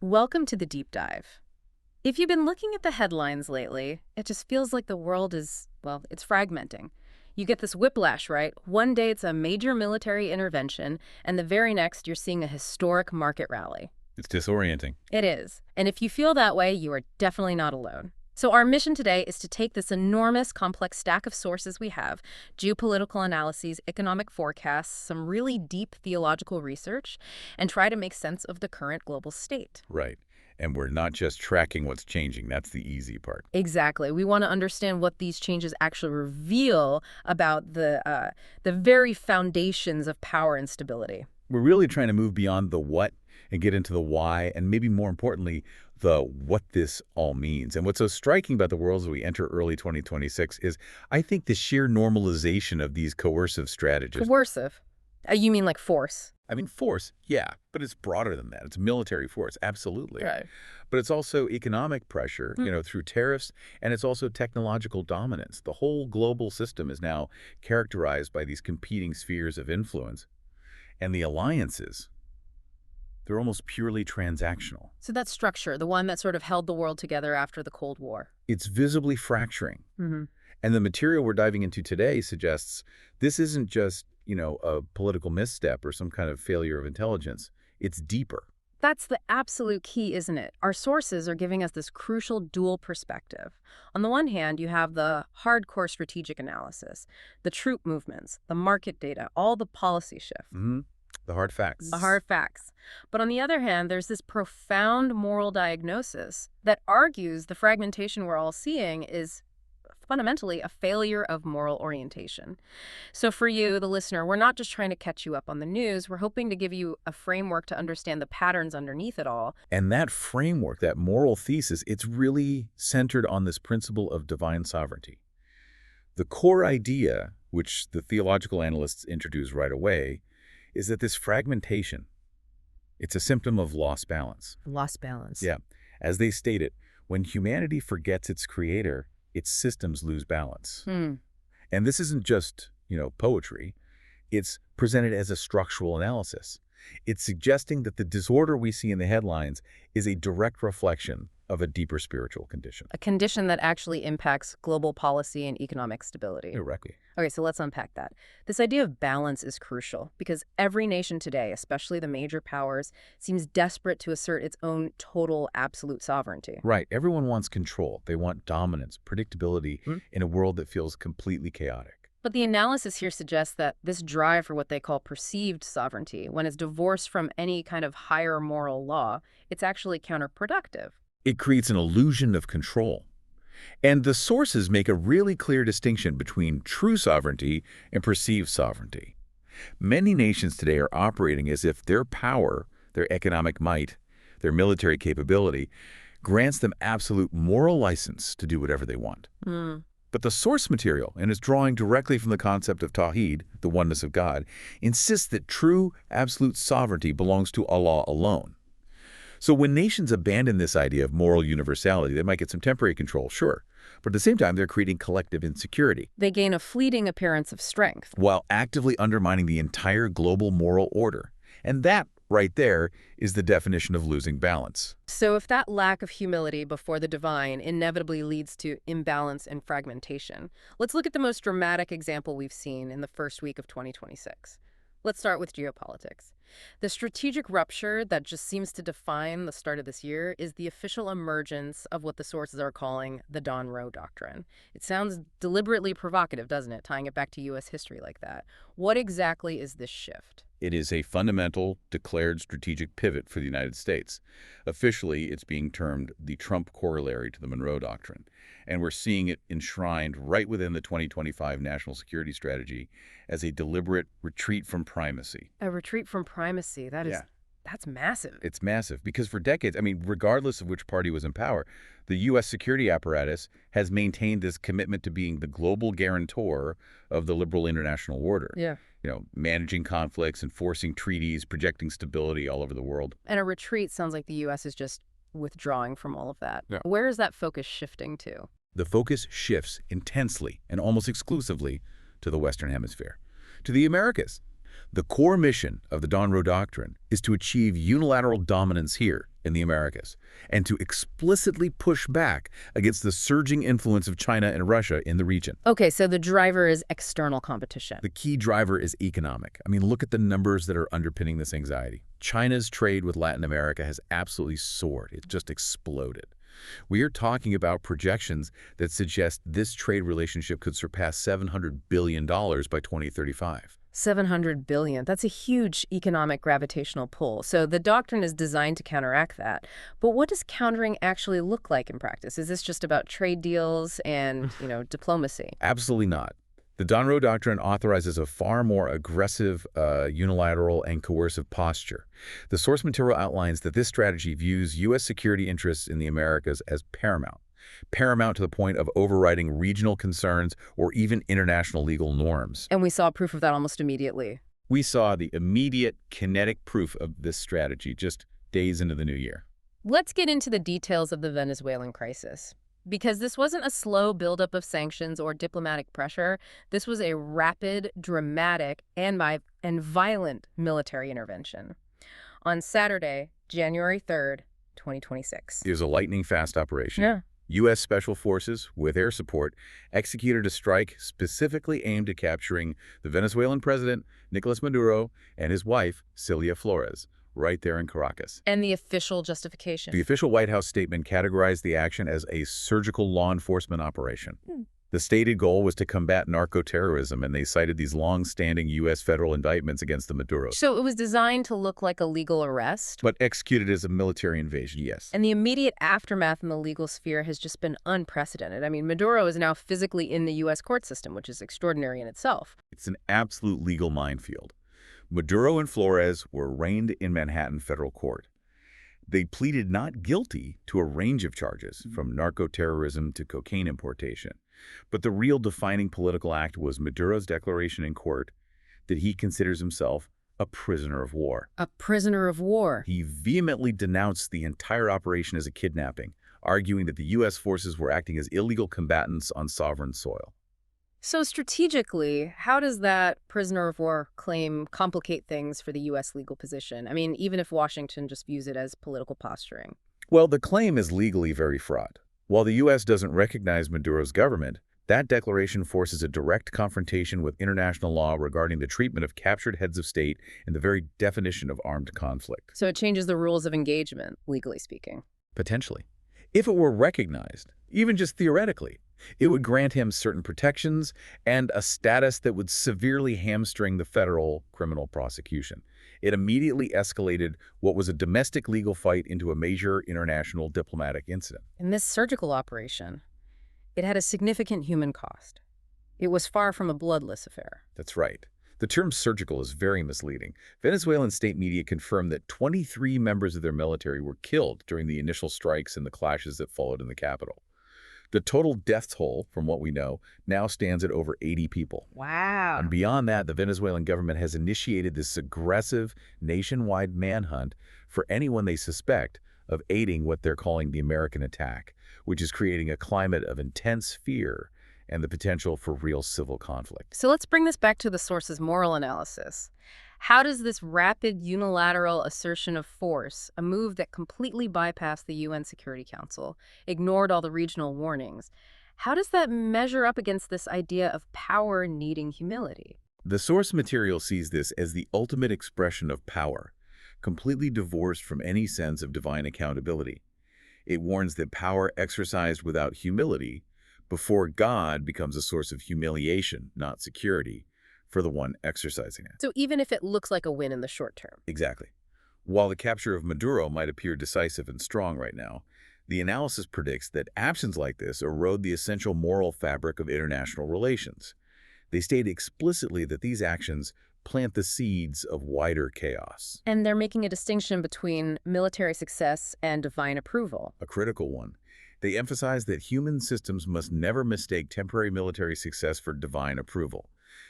Welcome to the deep dive. If you've been looking at the headlines lately, it just feels like the world is, well, it's fragmenting. You get this whiplash, right? One day it's a major military intervention, and the very next you're seeing a historic market rally. It's disorienting. It is. And if you feel that way, you are definitely not alone. So our mission today is to take this enormous, complex stack of sources we have, geopolitical analyses, economic forecasts, some really deep theological research, and try to make sense of the current global state. Right. And we're not just tracking what's changing. That's the easy part. Exactly. We want to understand what these changes actually reveal about the very foundations of power and stability. We're really trying to move beyond the what and get into the why, and maybe more importantly, the what this all means. And what's so striking about the world as we enter early 2026 is, I think, the sheer normalization of these coercive strategies. Coercive? You mean like force? I mean, force, yeah, but it's broader than that. It's military force, absolutely. Right. But it's also economic pressure, through tariffs, and it's also technological dominance. The whole global system is now characterized by these competing spheres of influence. And the alliances, they're almost purely transactional. So that structure, the one that sort of held the world together after the Cold War. It's visibly fracturing. Mm-hmm. And the material we're diving into today suggests this isn't just, a political misstep or some kind of failure of intelligence. It's deeper. That's the absolute key, isn't it? Our sources are giving us this crucial dual perspective. On the one hand, you have the hardcore strategic analysis, the troop movements, the market data, all the policy shift. Mm-hmm. The hard facts. The hard facts. But on the other hand, there's this profound moral diagnosis that argues the fragmentation we're all seeing is fundamentally a failure of moral orientation. So for you, the listener, we're not just trying to catch you up on the news. We're hoping to give you a framework to understand the patterns underneath it all. And that framework, that moral thesis, it's really centered on this principle of divine sovereignty. The core idea, which the theological analysts introduce right away, is that this fragmentation, it's a symptom of lost balance. Lost balance. Yeah. As they state it, when humanity forgets its creator, its systems lose balance. And this isn't just, poetry. It's presented as a structural analysis. It's suggesting that the disorder we see in the headlines is a direct reflection of a deeper spiritual condition. A condition that actually impacts global policy and economic stability. Directly. Okay, so let's unpack that. This idea of balance is crucial because every nation today, especially the major powers, seems desperate to assert its own total absolute sovereignty. Right. Everyone wants control. They want dominance, predictability in a world that feels completely chaotic. But the analysis here suggests that this drive for what they call perceived sovereignty, when it's divorced from any kind of higher moral law, it's actually counterproductive. It creates an illusion of control. And the sources make a really clear distinction between true sovereignty and perceived sovereignty. Many nations today are operating as if their power, their economic might, their military capability grants them absolute moral license to do whatever they want. But the source material, and it's drawing directly from the concept of Tawhid, the oneness of God, insists that true, absolute sovereignty belongs to Allah alone. So when nations abandon this idea of moral universality, they might get some temporary control, sure. But at the same time, they're creating collective insecurity. They gain a fleeting appearance of strength. While actively undermining the entire global moral order. And that, right there, is the definition of losing balance. So if that lack of humility before the divine inevitably leads to imbalance and fragmentation, let's look at the most dramatic example we've seen in the first week of 2026. Let's start with geopolitics. The strategic rupture that just seems to define the start of this year is the official emergence of what the sources are calling the Don Roe Doctrine. It sounds deliberately provocative, doesn't it, tying it back to U.S. history like that? What exactly is this shift? It is a fundamental, declared strategic pivot for the United States. Officially, it's being termed the Trump corollary to the Monroe Doctrine. And we're seeing it enshrined right within the 2025 National Security Strategy as a deliberate retreat from primacy. A retreat from primacy, that's massive. It's massive because for decades, regardless of which party was in power, the U.S. security apparatus has maintained this commitment to being the global guarantor of the liberal international order. Yeah. Managing conflicts, enforcing treaties, projecting stability all over the world. And a retreat sounds like the U.S. is just withdrawing from all of that. Yeah. Where is that focus shifting to? The focus shifts intensely and almost exclusively to the Western Hemisphere, to the Americas. The core mission of the Monroe Doctrine is to achieve unilateral dominance here in the Americas and to explicitly push back against the surging influence of China and Russia in the region. Okay, so the driver is external competition. The key driver is economic. I mean, look at the numbers that are underpinning this anxiety. China's trade with Latin America has absolutely soared. It's just exploded. We are talking about projections that suggest this trade relationship could surpass $700 billion by 2035. 700 billion. That's a huge economic gravitational pull. So the doctrine is designed to counteract that. But what does countering actually look like in practice? Is this just about trade deals and, diplomacy? Absolutely not. The Monroe Doctrine authorizes a far more aggressive, unilateral, and coercive posture. The source material outlines that this strategy views U.S. security interests in the Americas as paramount to the point of overriding regional concerns or even international legal norms. And we saw proof of that almost immediately. We saw the immediate kinetic proof of this strategy just days into the new year. Let's get into the details of the Venezuelan crisis. Because this wasn't a slow buildup of sanctions or diplomatic pressure. This was a rapid, dramatic, and violent military intervention. On Saturday, January 3rd, 2026. It was a lightning-fast operation. Yeah. U.S. Special Forces, with air support, executed a strike specifically aimed at capturing the Venezuelan president, Nicolas Maduro, and his wife, Cilia Flores, right there in Caracas. And the official justification. The official White House statement categorized the action as a surgical law enforcement operation. The stated goal was to combat narco-terrorism, and they cited these long-standing U.S. federal indictments against the Maduros. So it was designed to look like a legal arrest? But executed as a military invasion, yes. And the immediate aftermath in the legal sphere has just been unprecedented. I mean, Maduro is now physically in the U.S. court system, which is extraordinary in itself. It's an absolute legal minefield. Maduro and Flores were arraigned in Manhattan federal court. They pleaded not guilty to a range of charges, from narco-terrorism to cocaine importation. But the real defining political act was Maduro's declaration in court that he considers himself a prisoner of war. A prisoner of war. He vehemently denounced the entire operation as a kidnapping, arguing that the U.S. forces were acting as illegal combatants on sovereign soil. So strategically, how does that prisoner of war claim complicate things for the U.S. legal position? I mean, even if Washington just views it as political posturing. Well, the claim is legally very fraught. While the U.S. doesn't recognize Maduro's government, that declaration forces a direct confrontation with international law regarding the treatment of captured heads of state and the very definition of armed conflict. So it changes the rules of engagement, legally speaking. Potentially. If it were recognized, even just theoretically, it would grant him certain protections and a status that would severely hamstring the federal criminal prosecution. It immediately escalated what was a domestic legal fight into a major international diplomatic incident. In this surgical operation, it had a significant human cost. It was far from a bloodless affair. That's right. The term surgical is very misleading. Venezuelan state media confirmed that 23 members of their military were killed during the initial strikes and the clashes that followed in the capital. The total death toll, from what we know, now stands at over 80 people. Wow. And beyond that, the Venezuelan government has initiated this aggressive nationwide manhunt for anyone they suspect of aiding what they're calling the American attack, which is creating a climate of intense fear and the potential for real civil conflict. So let's bring this back to the source's moral analysis. How does this rapid unilateral assertion of force, a move that completely bypassed the UN Security Council, ignored all the regional warnings, how does that measure up against this idea of power needing humility? The source material sees this as the ultimate expression of power, completely divorced from any sense of divine accountability. It warns that power exercised without humility before God becomes a source of humiliation, not security, for the one exercising it. So even if it looks like a win in the short term. Exactly. While the capture of Maduro might appear decisive and strong right now, the analysis predicts that actions like this erode the essential moral fabric of international relations. They state explicitly that these actions plant the seeds of wider chaos. And they're making a distinction between military success and divine approval. A critical one. They emphasize that human systems must never mistake temporary military success for divine approval.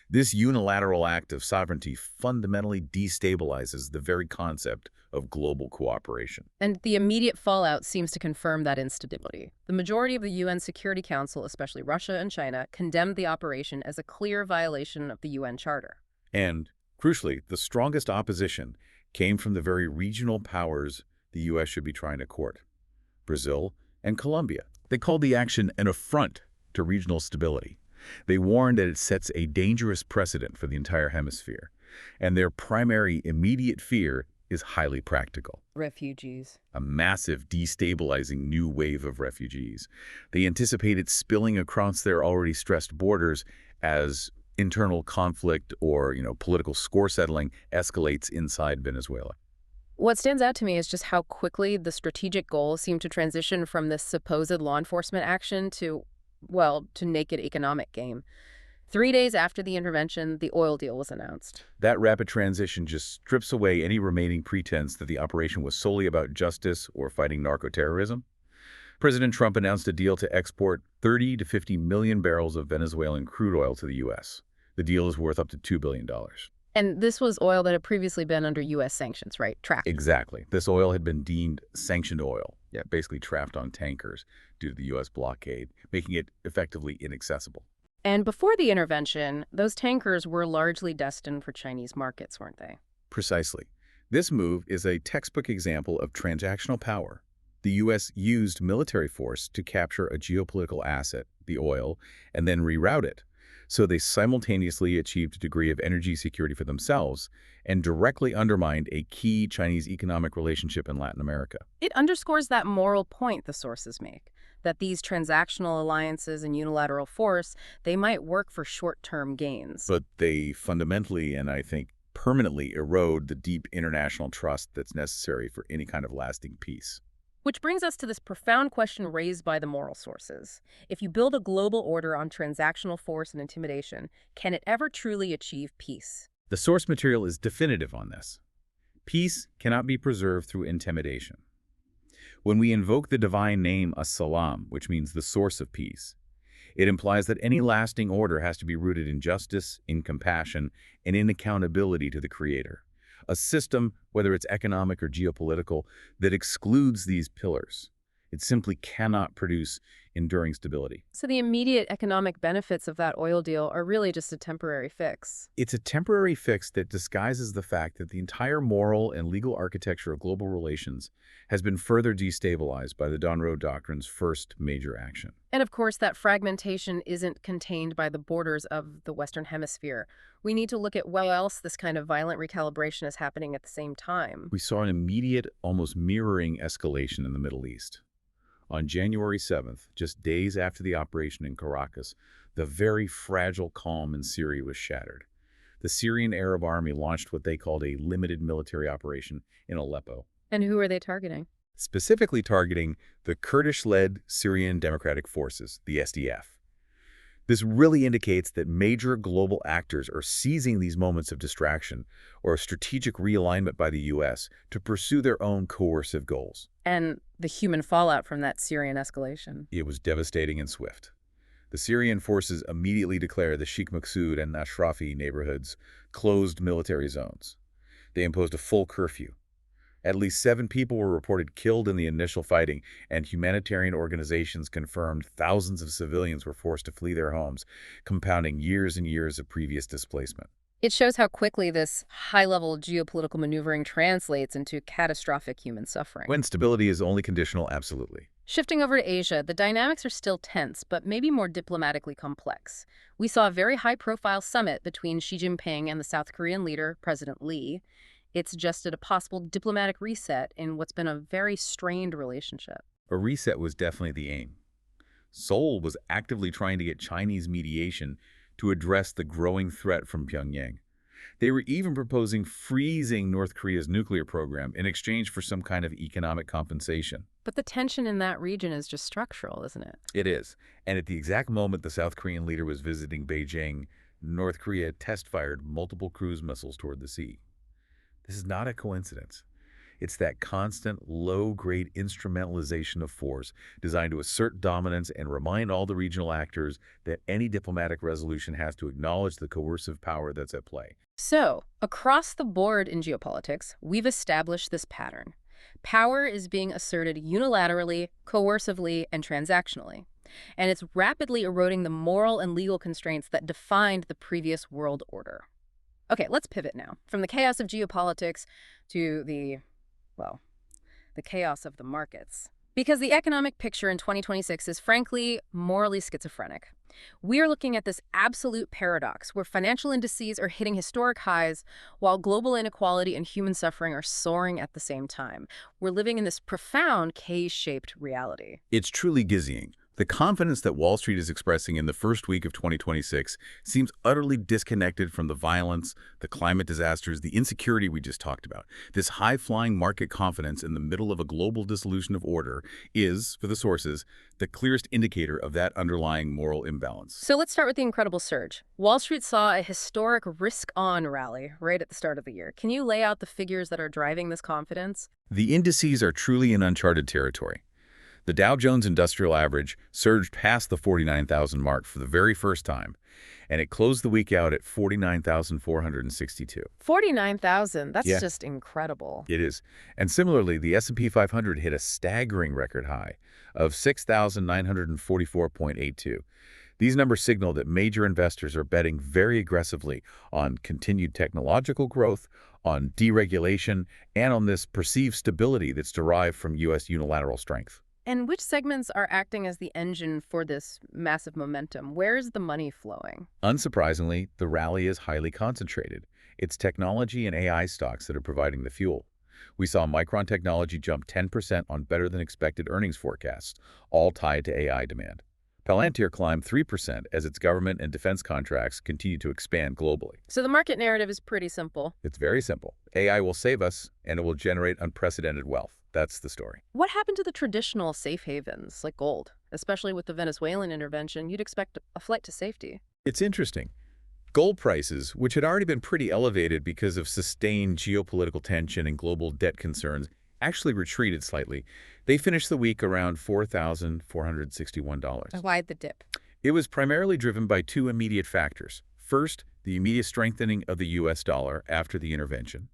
This unilateral act of sovereignty fundamentally destabilizes the very concept of global cooperation. And the immediate fallout seems to confirm that instability. The majority of the UN Security Council, especially Russia and China, condemned the operation as a clear violation of the UN Charter. And Crucially, the strongest opposition came from the very regional powers the U.S. should be trying to court: Brazil and Colombia. They called the action an affront to regional stability. They warned that it sets a dangerous precedent for the entire hemisphere, and their primary immediate fear is highly practical: Refugees. a massive, destabilizing new wave of refugees. They anticipated spilling across their already stressed borders as internal conflict or, political score settling escalates inside Venezuela. What stands out to me is just how quickly the strategic goals seem to transition from this supposed law enforcement action to, well, to naked economic game. 3 days after the intervention, the oil deal was announced. That rapid transition just strips away any remaining pretense that the operation was solely about justice or fighting narco-terrorism. President Trump announced a deal to export 30 to 50 million barrels of Venezuelan crude oil to the U.S. The deal is worth up to $2 billion. And this was oil that had previously been under U.S. sanctions, right? Tracked. Exactly. This oil had been deemed sanctioned oil, basically trapped on tankers due to the U.S. blockade, making it effectively inaccessible. And before the intervention, those tankers were largely destined for Chinese markets, weren't they? Precisely. This move is a textbook example of transactional power. The U.S. used military force to capture a geopolitical asset, the oil, and then reroute it. So they simultaneously achieved a degree of energy security for themselves and directly undermined a key Chinese economic relationship in Latin America. It underscores that moral point the sources make, that these transactional alliances and unilateral force, they might work for short-term gains. But they fundamentally, and I think permanently, erode the deep international trust that's necessary for any kind of lasting peace. Which brings us to this profound question raised by the moral sources. If you build a global order on transactional force and intimidation, can it ever truly achieve peace? The source material is definitive on this. Peace cannot be preserved through intimidation. When we invoke the divine name as-salam, which means the source of peace, it implies that any lasting order has to be rooted in justice, in compassion, and in accountability to the Creator. A system, whether it's economic or geopolitical, that excludes these pillars, it simply cannot produce enduring stability. So the immediate economic benefits of that oil deal are really just a temporary fix. It's a temporary fix that disguises the fact that the entire moral and legal architecture of global relations has been further destabilized by the Monroe Doctrine's first major action. And of course, that fragmentation isn't contained by the borders of the Western Hemisphere. We need to look at where else this kind of violent recalibration is happening at the same time. We saw an immediate, almost mirroring escalation in the Middle East. On January 7th, just days after the operation in Caracas, the very fragile calm in Syria was shattered. The Syrian Arab Army launched what they called a limited military operation in Aleppo. And who are they targeting? Specifically targeting the Kurdish-led Syrian Democratic Forces, the SDF. This really indicates that major global actors are seizing these moments of distraction or strategic realignment by the U.S. to pursue their own coercive goals. And the human fallout from that Syrian escalation. It was devastating and swift. The Syrian forces immediately declared the Sheikh Maksud and Ashrafi neighborhoods closed military zones. They imposed a full curfew. At least 7 people were reported killed in the initial fighting, and humanitarian organizations confirmed thousands of civilians were forced to flee their homes, compounding years and years of previous displacement. It shows how quickly this high-level geopolitical maneuvering translates into catastrophic human suffering. When stability is only conditional, absolutely. Shifting over to Asia, the dynamics are still tense, but maybe more diplomatically complex. We saw a very high-profile summit between Xi Jinping and the South Korean leader, President Lee. It suggested a possible diplomatic reset in what's been a very strained relationship. A reset was definitely the aim. Seoul was actively trying to get Chinese mediation to address the growing threat from Pyongyang. They were even proposing freezing North Korea's nuclear program in exchange for some kind of economic compensation. But the tension in that region is just structural, isn't it? It is. And at the exact moment the South Korean leader was visiting Beijing, North Korea test-fired multiple cruise missiles toward the sea. This is not a coincidence. It's that constant, low-grade instrumentalization of force designed to assert dominance and remind all the regional actors that any diplomatic resolution has to acknowledge the coercive power that's at play. So, across the board in geopolitics, we've established this pattern. Power is being asserted unilaterally, coercively, and transactionally. And it's rapidly eroding the moral and legal constraints that defined the previous world order. Okay, let's pivot now from the chaos of geopolitics to well, the chaos of the markets. Because the economic picture in 2026 is frankly morally schizophrenic. We are looking at this absolute paradox where financial indices are hitting historic highs while global inequality and human suffering are soaring at the same time. We're living in this profound K-shaped reality. It's truly dizzying. The confidence that Wall Street is expressing in the first week of 2026 seems utterly disconnected from the violence, the climate disasters, the insecurity we just talked about. This high-flying market confidence in the middle of a global dissolution of order is, for the sources, the clearest indicator of that underlying moral imbalance. So let's start with the incredible surge. Wall Street saw a historic risk-on rally right at the start of the year. Can you lay out the figures that are driving this confidence? The indices are truly in uncharted territory. The Dow Jones Industrial Average surged past the 49,000 mark for the very first time, and it closed the week out at 49,462. 49,000, that's Yeah, just incredible. it is. And similarly, the S&P 500 hit a staggering record high of 6,944.82. These numbers signal that major investors are betting very aggressively on continued technological growth, on deregulation, and on this perceived stability that's derived from U.S. unilateral strength. And which segments are acting as the engine for this massive momentum? Where is the money flowing? Unsurprisingly, the rally is highly concentrated. It's technology and AI stocks that are providing the fuel. We saw Micron Technology jump 10% on better-than-expected earnings forecasts, all tied to AI demand. Palantir climbed 3% as its government and defense contracts continue to expand globally. So the market narrative is pretty simple. It's very simple. AI will save us, and it will generate unprecedented wealth. That's the story. What happened to the traditional safe havens like gold? Especially with the Venezuelan intervention, you'd expect a flight to safety. It's interesting. Gold prices, which had already been pretty elevated because of sustained geopolitical tension and global debt concerns, actually retreated slightly. They finished the week around $4,461. Why'd the dip? It was primarily driven by two immediate factors. First, the immediate strengthening of the U.S. dollar after the intervention.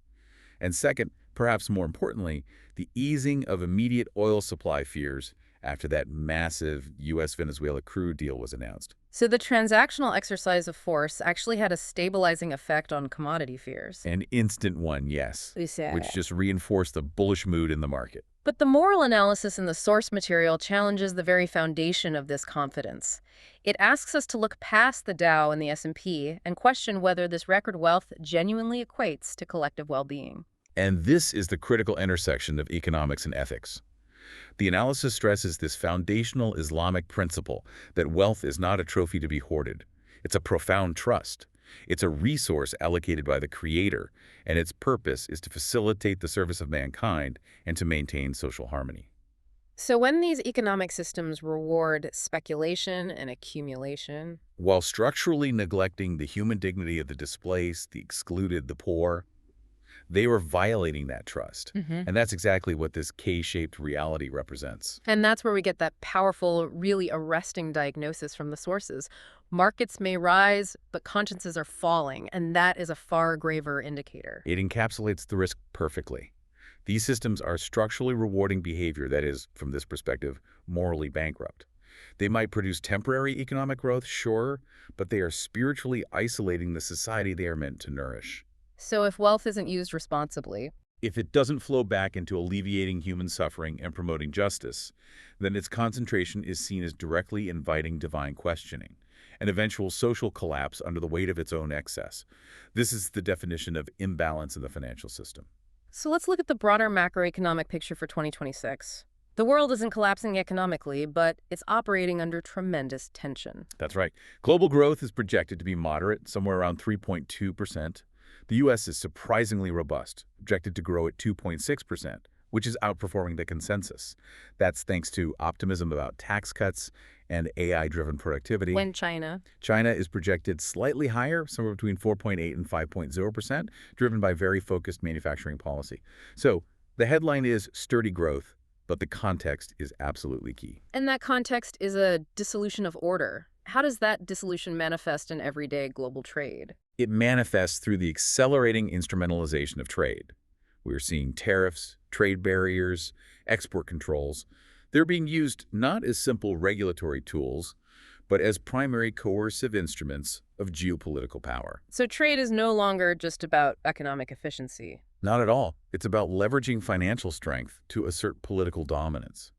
And second, perhaps more importantly, the easing of immediate oil supply fears after that massive U.S.-Venezuela crude deal was announced. So the transactional exercise of force actually had a stabilizing effect on commodity fears. An instant one, yes, which just reinforced the bullish mood in the market. But the moral analysis in the source material challenges the very foundation of this confidence. It asks us to look past the Dow and the S&P and question whether this record wealth genuinely equates to collective well-being. And this is the critical intersection of economics and ethics. The analysis stresses this foundational Islamic principle that wealth is not a trophy to be hoarded. It's a profound trust. It's a resource allocated by the Creator, and its purpose is to facilitate the service of mankind and to maintain social harmony. So when these economic systems reward speculation and accumulation, While structurally neglecting the human dignity of the displaced, the excluded, the poor, they were violating that trust. And that's exactly what this K-shaped reality represents. and that's where we get that powerful, really arresting diagnosis from the sources. Markets may rise, but consciences are falling, and that is a far graver indicator. It encapsulates the risk perfectly. These systems are structurally rewarding behavior that is, from this perspective, morally bankrupt. They might produce temporary economic growth, sure, but they are spiritually isolating the society they are meant to nourish. So if wealth isn't used responsibly, If it doesn't flow back into alleviating human suffering and promoting justice, then its concentration is seen as directly inviting divine questioning, an eventual social collapse under the weight of its own excess. This is the definition of imbalance in the financial system. so let's look at the broader macroeconomic picture for 2026. The world isn't collapsing economically, but it's operating under tremendous tension. That's right. Global growth is projected to be moderate, somewhere around 3.2%. The U.S. is surprisingly robust, projected to grow at 2.6%, which is outperforming the consensus. That's thanks to optimism about tax cuts and AI-driven productivity. When China, China is projected slightly higher, somewhere between 4.8 and 5.0%, driven by very focused manufacturing policy. So the headline is sturdy growth, but the context is absolutely key. and that context is a dissolution of order. How does that dissolution manifest in everyday global trade? It manifests through the accelerating instrumentalization of trade. We're seeing tariffs, trade barriers, export controls. They're being used not as simple regulatory tools, but as primary coercive instruments of geopolitical power. So trade is no longer just about economic efficiency. Not at all. It's about leveraging financial strength to assert political dominance.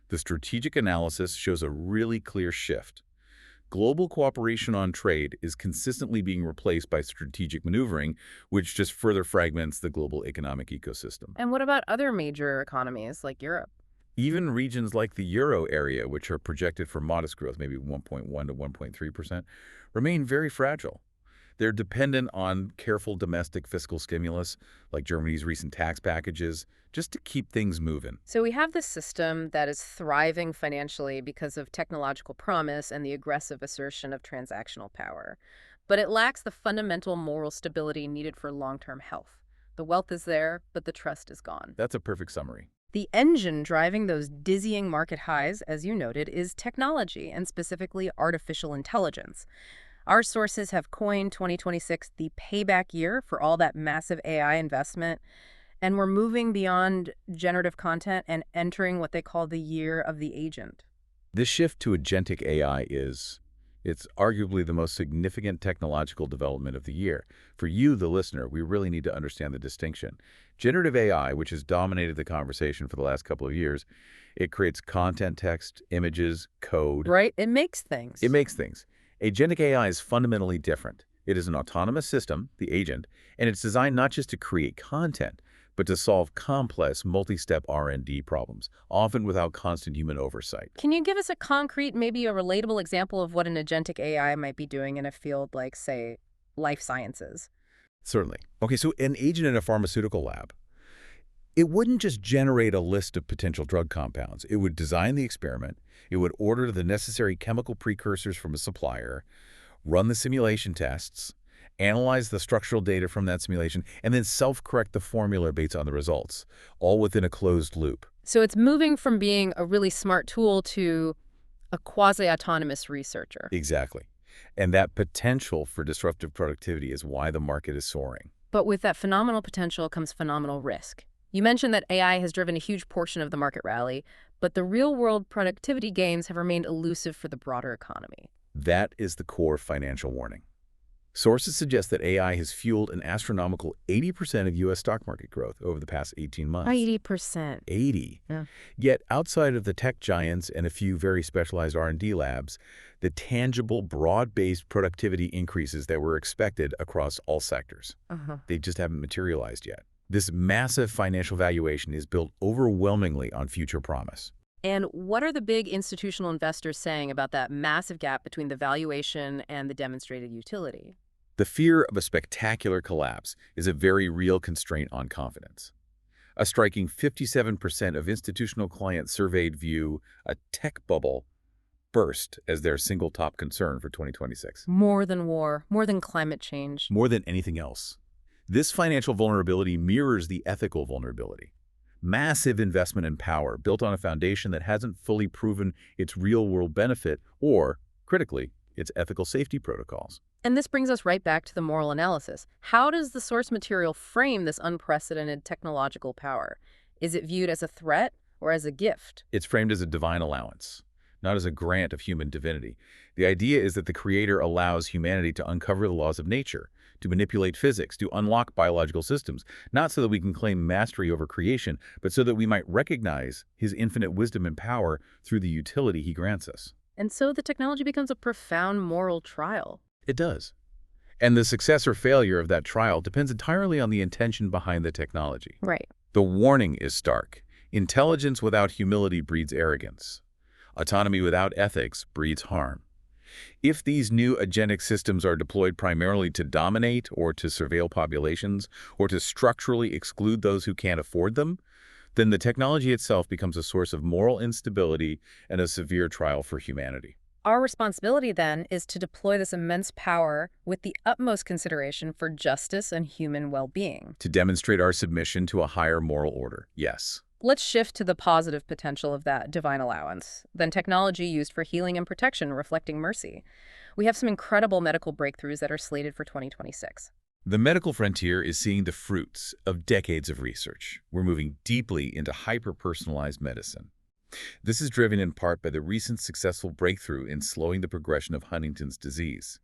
The strategic analysis shows a really clear shift. Global cooperation on trade is consistently being replaced by strategic maneuvering, which just further fragments the global economic ecosystem. And what about other major economies like Europe? Even regions like the euro area, which are projected for modest growth, maybe 1.1 to 1.3%, remain very fragile. They're dependent on careful domestic fiscal stimulus, like Germany's recent tax packages, just to keep things moving. So we have this system that is thriving financially because of technological promise and the aggressive assertion of transactional power. But it lacks the fundamental moral stability needed for long-term health. The wealth is there, but the trust is gone. That's a perfect summary. The engine driving those dizzying market highs, as you noted, is technology, and specifically artificial intelligence. Our sources have coined 2026 the payback year for all that massive AI investment, and we're moving beyond generative content and entering what they call the year of the agent. This shift to agentic AI it's arguably the most significant technological development of the year. For you, the listener, we really need to understand the distinction. Generative AI, which has dominated the conversation for the last couple of years, it creates content, text, images, code. Right? It makes things. It makes things. Agentic AI is fundamentally different. It is an autonomous system, the agent, and it's designed not just to create content, but to solve complex, multi-step R&D problems, often without constant human oversight. Can you give us a concrete, maybe a relatable example of what an agentic AI might be doing in a field like, say, life sciences? Certainly. Okay, so an agent in a pharmaceutical lab, it wouldn't just generate a list of potential drug compounds. It would design the experiment, it would order the necessary chemical precursors from a supplier, run the simulation tests, analyze the structural data from that simulation, and then self-correct the formula based on the results, all within a closed loop. So it's moving from being a really smart tool to a quasi-autonomous researcher. Exactly. And that potential for disruptive productivity is why the market is soaring. But with that phenomenal potential comes phenomenal risk. You mentioned that AI has driven a huge portion of the market rally, but the real-world productivity gains have remained elusive for the broader economy. That is the core financial warning. Sources suggest that AI has fueled an astronomical 80% of U.S. stock market growth over the past 18 months. 80%. 80. Yeah. Yet, outside of the tech giants and a few very specialized R&D labs, the tangible, broad-based productivity increases that were expected across all sectors, they just haven't materialized yet. This massive financial valuation is built overwhelmingly on future promise. And what are the big institutional investors saying about that massive gap between the valuation and the demonstrated utility? The fear of a spectacular collapse is a very real constraint on confidence. A striking 57% of institutional clients surveyed view a tech bubble burst as their single top concern for 2026. More than war, more than climate change. More than anything else. This financial vulnerability mirrors the ethical vulnerability. Massive investment in power built on a foundation that hasn't fully proven its real-world benefit or, critically, its ethical safety protocols. And this brings us right back to the moral analysis. How does the source material frame this unprecedented technological power? Is it viewed as a threat or as a gift? It's framed as a divine allowance, not as a grant of human divinity. The idea is that the Creator allows humanity to uncover the laws of nature, to manipulate physics, to unlock biological systems, not so that we can claim mastery over creation, but so that we might recognize His infinite wisdom and power through the utility He grants us. And so the technology becomes a profound moral trial. It does. And the success or failure of that trial depends entirely on the intention behind the technology. Right. The warning is stark. Intelligence without humility breeds arrogance. Autonomy without ethics breeds harm. If these new agentic systems are deployed primarily to dominate or to surveil populations or to structurally exclude those who can't afford them, then the technology itself becomes a source of moral instability and a severe trial for humanity. Our responsibility, then, is to deploy this immense power with the utmost consideration for justice and human well-being. To demonstrate our submission to a higher moral order, yes. Let's shift to the positive potential of that divine allowance, then technology used for healing and protection reflecting mercy. We have some incredible medical breakthroughs that are slated for 2026. The medical frontier is seeing the fruits of decades of research. We're moving deeply into hyper-personalized medicine. This is driven in part by the recent successful breakthrough in slowing the progression of Huntington's disease.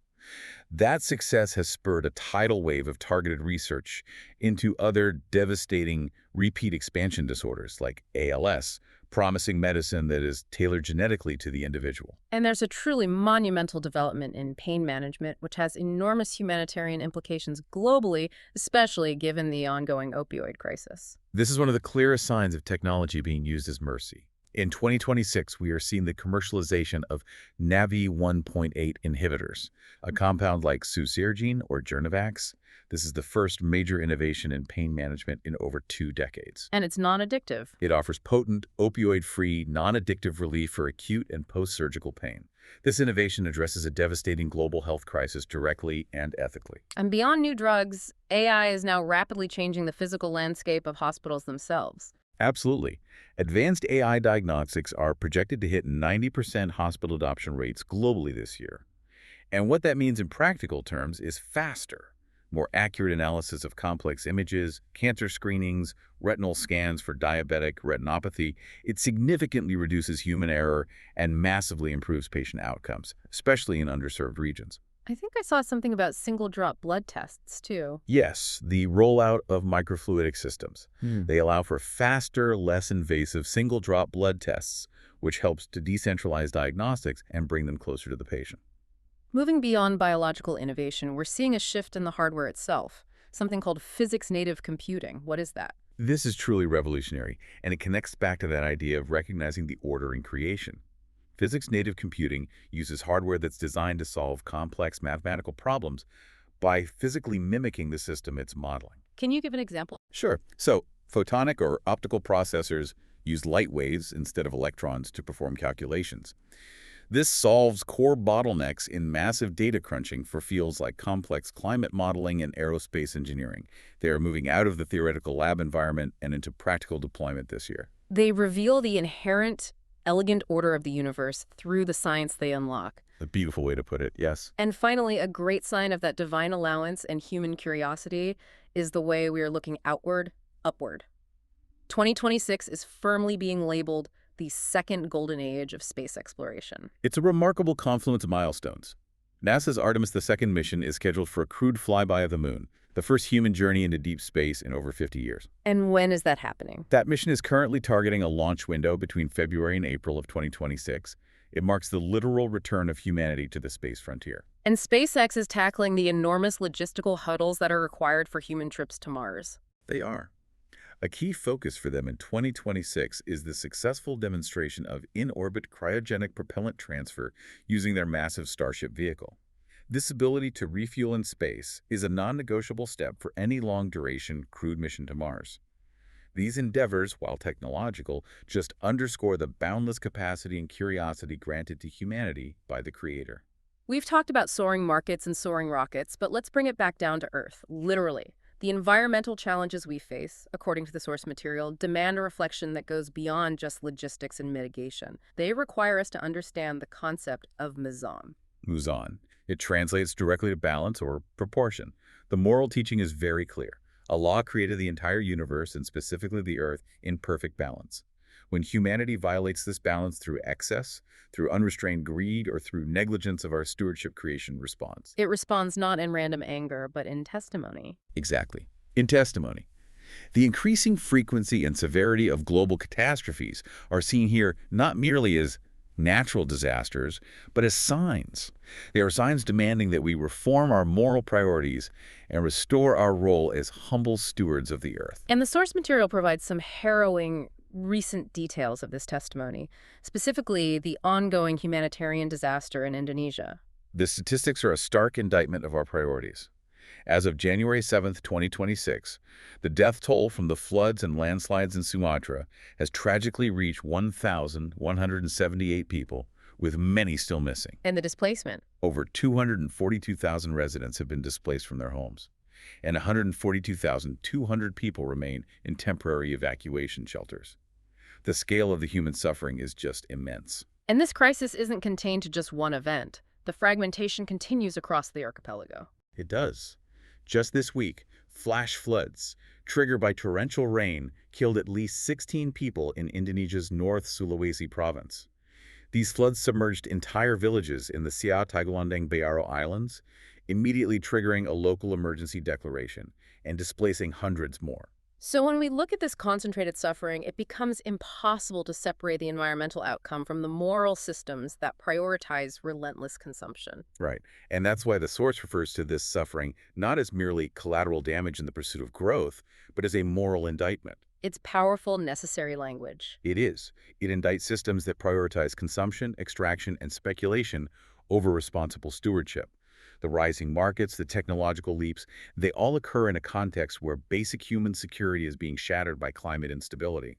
That success has spurred a tidal wave of targeted research into other devastating repeat expansion disorders like ALS, promising medicine that is tailored genetically to the individual. And there's a truly monumental development in pain management, which has enormous humanitarian implications globally, especially given the ongoing opioid crisis. This is one of the clearest signs of technology being used as mercy. In 2026, we are seeing the commercialization of NaV 1.8 inhibitors, a compound like susergine or Journevax. This is the first major innovation in pain management in over 2 decades. And it's non-addictive. It offers potent, opioid-free, non-addictive relief for acute and post-surgical pain. This innovation addresses a devastating global health crisis directly and ethically. And beyond new drugs, AI is now rapidly changing the physical landscape of hospitals themselves. Absolutely. Advanced AI diagnostics are projected to hit 90% hospital adoption rates globally this year. And what that means in practical terms is faster, more accurate analysis of complex images, cancer screenings, retinal scans for diabetic retinopathy. It significantly reduces human error and massively improves patient outcomes, especially in underserved regions. I think I saw something about single-drop blood tests, too. Yes, the rollout of microfluidic systems. They allow for faster, less invasive single-drop blood tests, which helps to decentralize diagnostics and bring them closer to the patient. Moving beyond biological innovation, we're seeing a shift in the hardware itself, something called physics-native computing. What is that? This is truly revolutionary, and it connects back to that idea of recognizing the order in creation. Physics-native computing uses hardware that's designed to solve complex mathematical problems by physically mimicking the system it's modeling. Can you give an example? Sure. So, photonic or optical processors use light waves instead of electrons to perform calculations. This solves core bottlenecks in massive data crunching for fields like complex climate modeling and aerospace engineering. They are moving out of the theoretical lab environment and into practical deployment this year. They reveal the inherent, elegant order of the universe through the science they unlock. A beautiful way to put it, yes. And finally, a great sign of that divine allowance and human curiosity is the way we are looking outward, upward. 2026 is firmly being labeled the second golden age of space exploration. It's a remarkable confluence of milestones. NASA's Artemis II mission is scheduled for a crewed flyby of the moon, the first human journey into deep space in over 50 years. And when is that happening? That mission is currently targeting a launch window between February and April of 2026. It marks the literal return of humanity to the space frontier. And SpaceX is tackling the enormous logistical hurdles that are required for human trips to Mars. They are. A key focus for them in 2026 is the successful demonstration of in-orbit cryogenic propellant transfer using their massive Starship vehicle. This ability to refuel in space is a non-negotiable step for any long-duration crewed mission to Mars. These endeavors, while technological, just underscore the boundless capacity and curiosity granted to humanity by the Creator. We've talked about soaring markets and soaring rockets, but let's bring it back down to Earth, literally. The environmental challenges we face, according to the source material, demand a reflection that goes beyond just logistics and mitigation. They require us to understand the concept of Mizan. Muzan. It translates directly to balance or proportion. The moral teaching is very clear. Allah created the entire universe, and specifically the Earth, in perfect balance. When humanity violates this balance through excess, through unrestrained greed, or through negligence of our stewardship, creation responds. It responds not in random anger, but in testimony. Exactly. In testimony. The increasing frequency and severity of global catastrophes are seen here not merely as natural disasters, but as signs. They are signs demanding that we reform our moral priorities and restore our role as humble stewards of the Earth. And the source material provides some harrowing recent details of this testimony, specifically the ongoing humanitarian disaster in Indonesia. The statistics are a stark indictment of our priorities. As of January 7, 2026, the death toll from the floods and landslides in Sumatra has tragically reached 1,178 people, with many still missing. And the displacement? Over 242,000 residents have been displaced from their homes, and 142,200 people remain in temporary evacuation shelters. The scale of the human suffering is just immense. And this crisis isn't contained to just one event. The fragmentation continues across the archipelago. It does. Just this week, Flash floods, triggered by torrential rain, killed at least 16 people in Indonesia's North Sulawesi province. These floods submerged entire villages in the Siau Tagulandang Bayaro Islands, immediately triggering a local emergency declaration and displacing hundreds more. So when we look at this concentrated suffering, it becomes impossible to separate the environmental outcome from the moral systems that prioritize relentless consumption. Right. And that's why the source refers to this suffering not as merely collateral damage in the pursuit of growth, but as a moral indictment. It's powerful, necessary language. It is. It indicts systems that prioritize consumption, extraction, and speculation over responsible stewardship. The rising markets, the technological leaps, they all occur in a context where basic human security is being shattered by climate instability.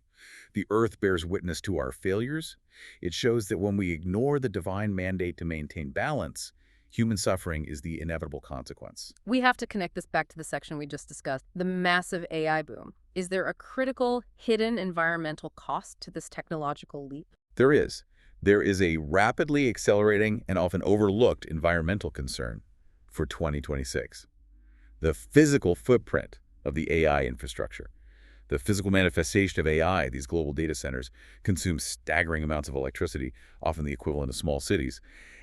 The Earth bears witness to our failures. It shows that when we ignore the divine mandate to maintain balance, human suffering is the inevitable consequence. We have to connect this back to the section we just discussed, the massive AI boom. Is there a critical, hidden environmental cost to this technological leap? There is. There is a rapidly accelerating and often overlooked environmental concern for 2026. The physical footprint of the AI infrastructure. The physical manifestation of AI, these global data centers, consume staggering amounts of electricity, often the equivalent of small cities.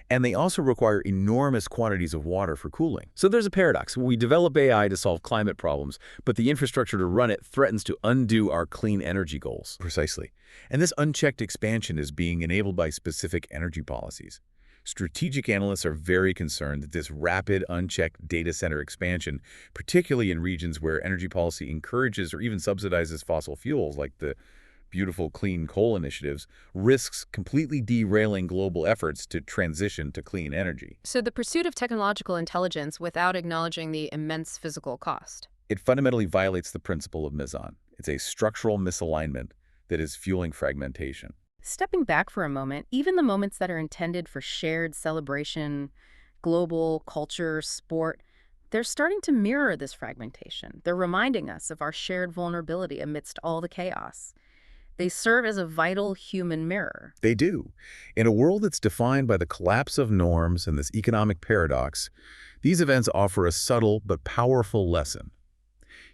And they also require enormous quantities of water for cooling. So there's a paradox. We develop AI to solve climate problems, but the infrastructure to run it threatens to undo our clean energy goals. Precisely. And this unchecked expansion is being enabled by specific energy policies. Strategic analysts are very concerned that this rapid, unchecked data center expansion, particularly in regions where energy policy encourages or even subsidizes fossil fuels like the beautiful clean coal initiatives, risks completely derailing global efforts to transition to clean energy. So the pursuit of technological intelligence without acknowledging the immense physical cost. It fundamentally violates the principle of meson. It's a structural misalignment that is fueling fragmentation. Stepping back for a moment, even the moments that are intended for shared celebration, global culture, sport, they're starting to mirror this fragmentation. They're reminding us of our shared vulnerability amidst all the chaos. They serve as a vital human mirror. They do. In a world that's defined by the collapse of norms and this economic paradox, these events offer a subtle but powerful lesson.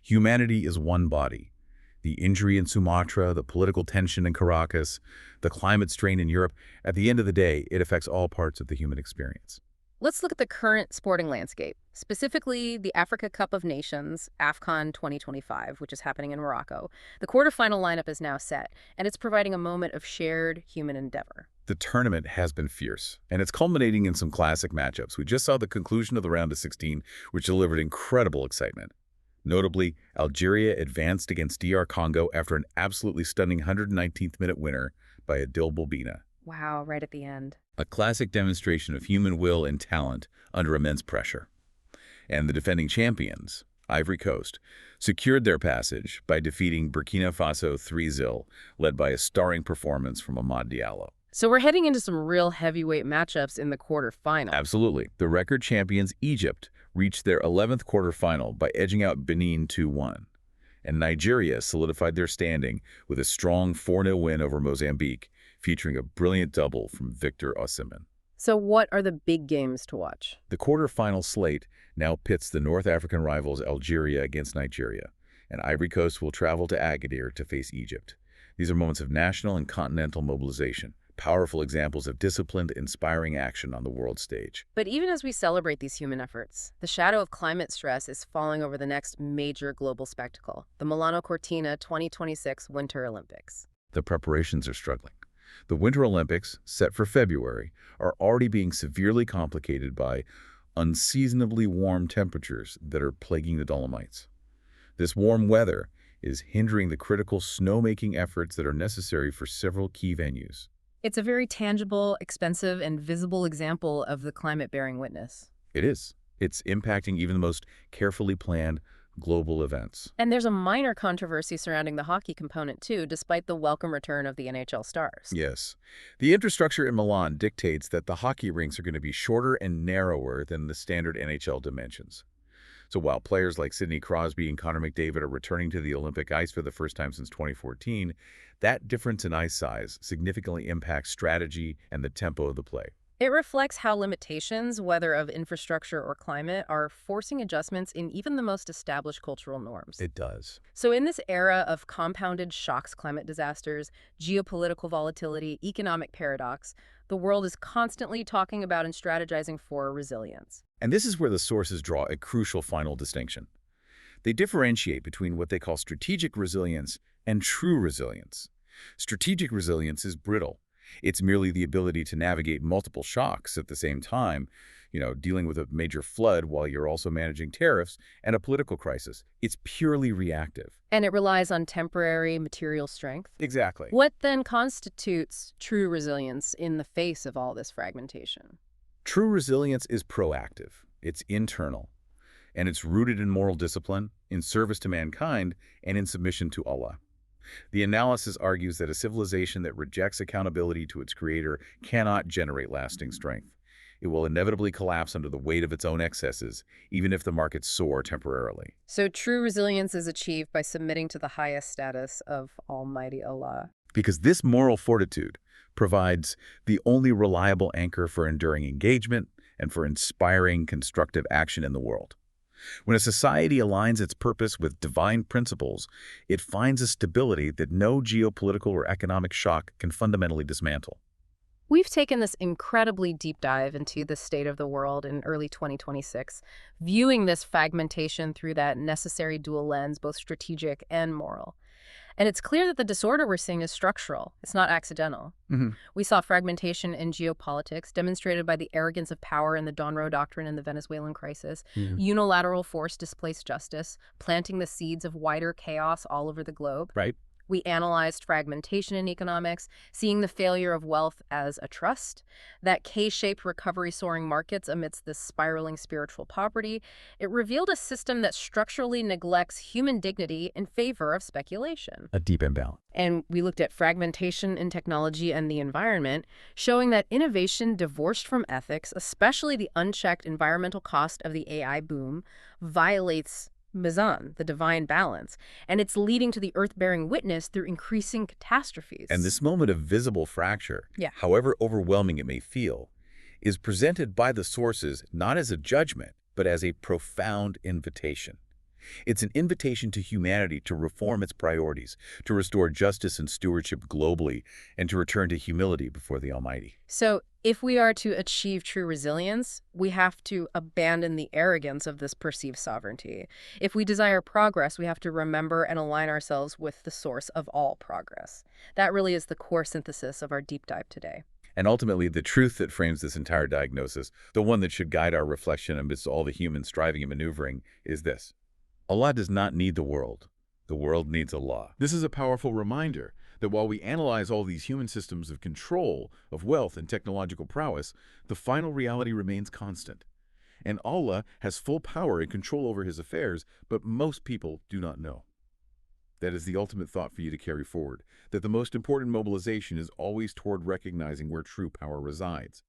Humanity is one body. The injury in Sumatra, the political tension in Caracas, the climate strain in Europe, at the end of the day, it affects all parts of the human experience. Let's look at the current sporting landscape, specifically the Africa Cup of Nations, AFCON 2025, which is happening in Morocco. The quarterfinal lineup is now set, and it's providing a moment of shared human endeavor. The tournament has been fierce, and it's culminating in some classic matchups. We just saw the conclusion of the round of 16, which delivered incredible excitement. Notably, Algeria advanced against DR Congo after an absolutely stunning 119th-minute winner by Adil Bobina. Wow, right at the end. A classic demonstration of human will and talent under immense pressure. And the defending champions, Ivory Coast, secured their passage by defeating Burkina Faso 3-0, led by a starring performance from Amad Diallo. So we're heading into some real heavyweight matchups in the quarterfinal. Absolutely. The record champions Egypt reached their 11th quarterfinal by edging out Benin 2-1. And Nigeria solidified their standing with a strong 4-0 win over Mozambique, featuring a brilliant double from Victor Osimhen. So what are the big games to watch? The quarterfinal slate now pits the North African rivals Algeria against Nigeria, and Ivory Coast will travel to Agadir to face Egypt. These are moments of national and continental mobilization, powerful examples of disciplined, inspiring action on the world stage. But even as we celebrate these human efforts, the shadow of climate stress is falling over the next major global spectacle, the Milano Cortina 2026 Winter Olympics. The preparations are struggling. The Winter Olympics, set for February, are already being severely complicated by unseasonably warm temperatures that are plaguing the Dolomites. This warm weather is hindering the critical snowmaking efforts that are necessary for several key venues. It's a very tangible, expensive, and visible example of the climate bearing witness. It is. It's impacting even the most carefully planned global events. And there's a minor controversy surrounding the hockey component, too, despite the welcome return of the NHL stars. Yes. The infrastructure in Milan dictates that the hockey rinks are going to be shorter and narrower than the standard NHL dimensions. So while players like Sidney Crosby and Connor McDavid are returning to the Olympic ice for the first time since 2014, that difference in ice size significantly impacts strategy and the tempo of the play. It reflects how limitations, whether of infrastructure or climate, are forcing adjustments in even the most established cultural norms. It does. So, in this era of compounded shocks, climate disasters, geopolitical volatility, economic paradox, the world is constantly talking about and strategizing for resilience. And this is where the sources draw a crucial final distinction. They differentiate between what they call strategic resilience and true resilience. Strategic resilience is brittle. It's merely the ability to navigate multiple shocks at the same time, dealing with a major flood while you're also managing tariffs and a political crisis. It's purely reactive. And it relies on temporary material strength. Exactly. What then constitutes true resilience in the face of all this fragmentation? True resilience is proactive. It's internal. And it's rooted in moral discipline, in service to mankind, and in submission to Allah. The analysis argues that a civilization that rejects accountability to its creator cannot generate lasting strength. It will inevitably collapse under the weight of its own excesses, even if the markets soar temporarily. So true resilience is achieved by submitting to the highest status of Almighty Allah. Because this moral fortitude provides the only reliable anchor for enduring engagement and for inspiring constructive action in the world. When a society aligns its purpose with divine principles, it finds a stability that no geopolitical or economic shock can fundamentally dismantle. We've taken this incredibly deep dive into the state of the world in early 2026, viewing this fragmentation through that necessary dual lens, both strategic and moral. And it's clear that the disorder we're seeing is structural. It's not accidental. Mhm. We saw fragmentation in geopolitics, demonstrated by the arrogance of power in the Donroe Doctrine in the Venezuelan crisis. Yeah. Unilateral force displaced justice, planting the seeds of wider chaos all over the globe. Right? We analyzed fragmentation in economics, seeing the failure of wealth as a trust, that K-shaped recovery soaring markets amidst this spiraling spiritual poverty. It revealed a system that structurally neglects human dignity in favor of speculation. A deep imbalance. And we looked at fragmentation in technology and the environment, showing that innovation divorced from ethics, especially the unchecked environmental cost of the AI boom, violates Mizan, the divine balance, and it's leading to the earth-bearing witness through increasing catastrophes. And this moment of visible fracture, Yeah. however overwhelming it may feel, is presented by the sources not as a judgment, but as a profound invitation. It's an invitation to humanity to reform its priorities, to restore justice and stewardship globally, and to return to humility before the Almighty. So if we are to achieve true resilience, we have to abandon the arrogance of this perceived sovereignty. If we desire progress, we have to remember and align ourselves with the source of all progress. That really is the core synthesis of our deep dive today. And ultimately, the truth that frames this entire diagnosis, the one that should guide our reflection amidst all the human striving and maneuvering, is this. Allah does not need the world. The world needs Allah. This is a powerful reminder that while we analyze all these human systems of control, of wealth, and technological prowess, the final reality remains constant. And Allah has full power and control over his affairs, but most people do not know. That is the ultimate thought for you to carry forward, that the most important mobilization is always toward recognizing where true power resides.